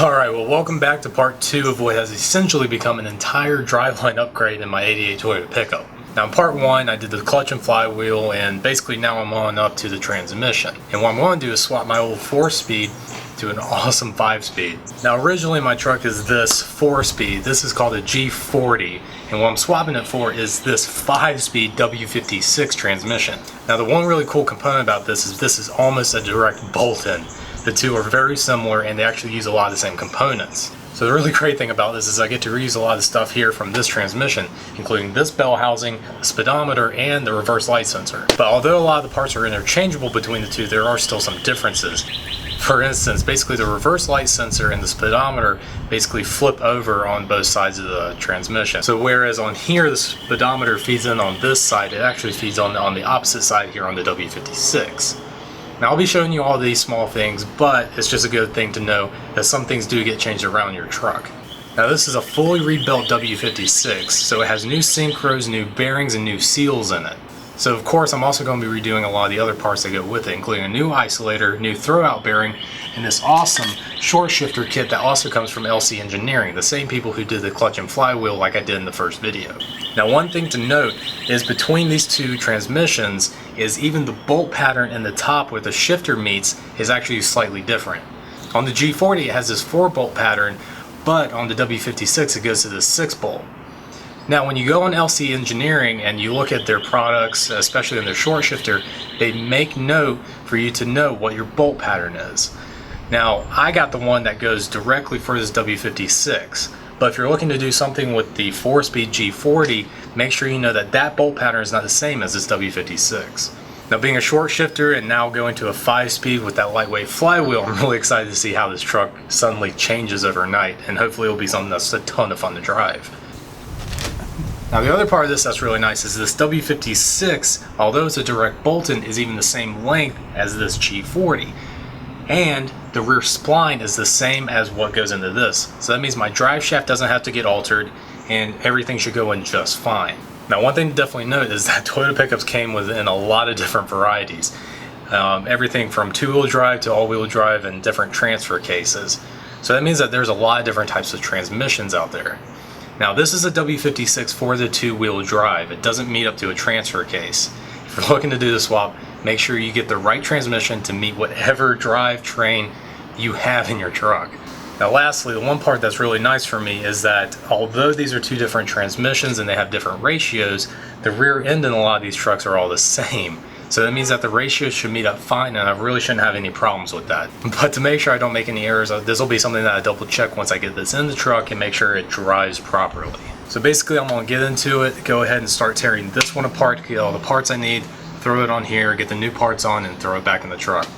Alright, well, welcome back to part 2 of what has essentially become an entire driveline upgrade in my 88 Toyota Pickup. Now in part 1 I did the clutch and flywheel, and basically now I'm on up to the transmission. And what I'm going to do is swap my old 4-speed to an awesome 5-speed. Now originally my truck is this 4-speed, this is called a G40, and what I'm swapping it for is this 5-speed W56 transmission. Now the one really cool component about this is almost a direct bolt-in. The two are very similar and they actually use a lot of the same components. So the really great thing about this is I get to reuse a lot of stuff here from this transmission, including this bell housing, the speedometer, and the reverse light sensor. But although a lot of the parts are interchangeable between the two, there are still some differences. For instance, basically the reverse light sensor and the speedometer basically flip over on both sides of the transmission. So whereas on here the speedometer feeds in on this side, it actually feeds on the opposite side here on the W56. Now I'll be showing you all these small things, but it's just a good thing to know that some things do get changed around your truck. Now this is a fully rebuilt W56, so it has new synchros, new bearings, and new seals in it. So of course I'm also going to be redoing a lot of the other parts that go with it, including a new isolator, new throwout bearing, and this awesome short shifter kit that also comes from LC Engineering, the same people who did the clutch and flywheel like I did in the first video. Now one thing to note is between these two transmissions is even the bolt pattern in the top where the shifter meets is actually slightly different. On the G40 it has this 4-bolt pattern, but on the W56 it goes to the 6-bolt. Now when you go on LC Engineering and you look at their products, especially in their short shifter, they make note for you to know what your bolt pattern is. Now I got the one that goes directly for this W56, but if you're looking to do something with the 4-speed G40, make sure you know that that bolt pattern is not the same as this W56. Now being a short shifter and now going to a 5-speed with that lightweight flywheel, I'm really excited to see how this truck suddenly changes overnight, and hopefully it'll be something that's a ton of fun to drive. Now the other part of this that's really nice is this W56, although it's a direct bolt-in, is even the same length as this G40. And the rear spline is the same as what goes into this. So that means my drive shaft doesn't have to get altered and everything should go in just fine. Now one thing to definitely note is that Toyota pickups came within a lot of different varieties. Everything from 2-wheel drive to all-wheel drive and different transfer cases. So that means that there's a lot of different types of transmissions out there. Now this is a W56 for the 2-wheel drive. It doesn't meet up to a transfer case. If you're looking to do the swap, make sure you get the right transmission to meet whatever drivetrain you have in your truck. Now lastly, the one part that's really nice for me is that although these are two different transmissions and they have different ratios, the rear end in a lot of these trucks are all the same. So that means that the ratios should meet up fine, and I really shouldn't have any problems with that. But to make sure I don't make any errors, this will be something that I double check once I get this in the truck and make sure it drives properly. So basically I'm going to get into it, go ahead and start tearing this one apart, get all the parts I need, throw it on here, get the new parts on, and throw it back in the truck.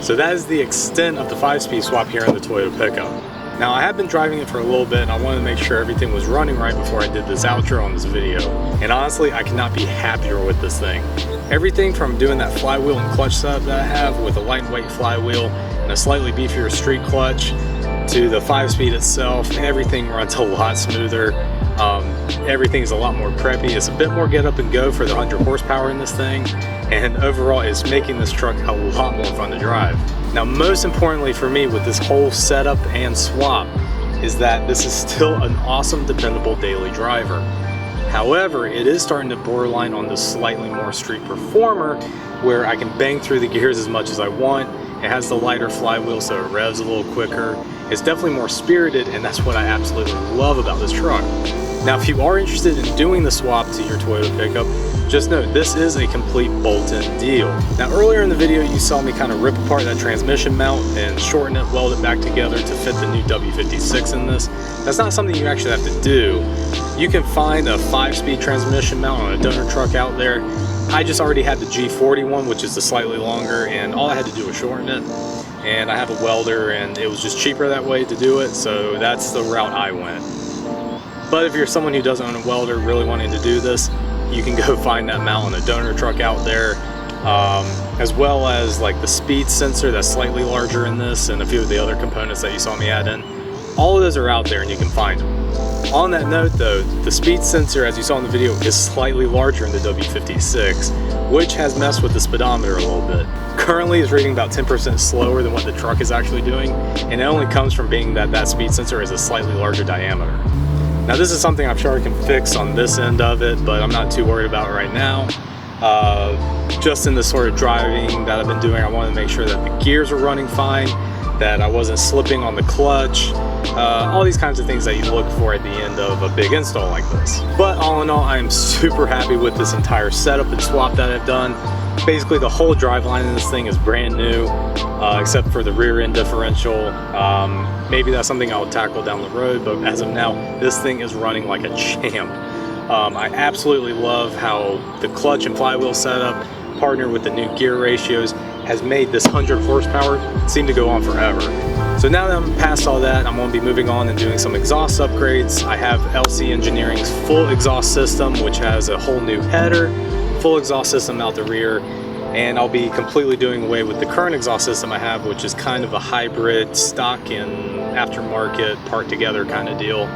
So that is the extent of the 5-speed swap here in the Toyota Pickup. Now I have been driving it for a little bit and I wanted to make sure everything was running right before I did this outro on this video. And honestly, I cannot be happier with this thing. Everything from doing that flywheel and clutch setup that I have with a lightweight flywheel and a slightly beefier street clutch to the 5-speed itself, everything runs a lot smoother. Everything's a lot more preppy. It's a bit more get up and go for the 100 horsepower in this thing, and overall it's making this truck a lot more fun to drive. Now most importantly for me with this whole setup and swap is that this is still an awesome dependable daily driver. However, it is starting to borderline on the slightly more street performer where I can bang through the gears as much as I want. It has the lighter flywheel so it revs a little quicker. It's definitely more spirited, and that's what I absolutely love about this truck. Now if you are interested in doing the swap to your Toyota Pickup, just note this is a complete bolt-in deal. Now earlier in the video you saw me kind of rip apart that transmission mount and shorten it, weld it back together to fit the new W56 in this. That's not something you actually have to do. You can find a 5-speed transmission mount on a donor truck out there. I just already had the G40 one, which is the slightly longer, and all I had to do was shorten it. And I have a welder and it was just cheaper that way to do it, so that's the route I went. But if you're someone who doesn't own a welder really wanting to do this, you can go find that mount on a donor truck out there, as well as like the speed sensor that's slightly larger in this and a few of the other components that you saw me add in. All of those are out there and you can find them. On that note though, the speed sensor, as you saw in the video, is slightly larger in the W56, which has messed with the speedometer a little bit. Currently it's reading about 10% slower than what the truck is actually doing, and it only comes from being that that speed sensor is a slightly larger diameter. Now this is something I'm sure I can fix on this end of it, but I'm not too worried about it right now. Just in the sort of driving that I've been doing, I want to make sure that the gears are running fine, that I wasn't slipping on the clutch, all these kinds of things that you look for at the end of a big install like this. But all in all, I am super happy with this entire setup and swap that I've done. Basically the whole driveline in this thing is brand new, except for the rear end differential. Maybe that's something I'll tackle down the road, but as of now, this thing is running like a champ. I absolutely love how the clutch and flywheel setup, partnered with the new gear ratios, has made this 100 horsepower seem to go on forever. So now that I'm past all that, I'm going to be moving on and doing some exhaust upgrades. I have LC Engineering's full exhaust system, which has a whole new header, full exhaust system out the rear, and I'll be completely doing away with the current exhaust system I have, which is kind of a hybrid stock and aftermarket part together kind of deal,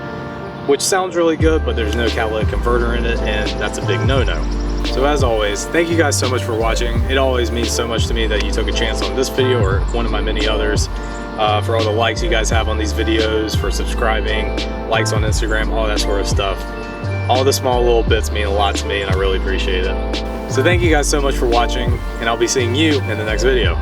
which sounds really good, but there's no catalytic converter in it, and that's a big no-no. So as always, thank you guys so much for watching. It always means so much to me that you took a chance on this video or one of my many others, for all the likes you guys have on these videos, for subscribing, likes on Instagram, all that sort of stuff. All the small little bits mean a lot to me and I really appreciate it. So thank you guys so much for watching, and I'll be seeing you in the next video.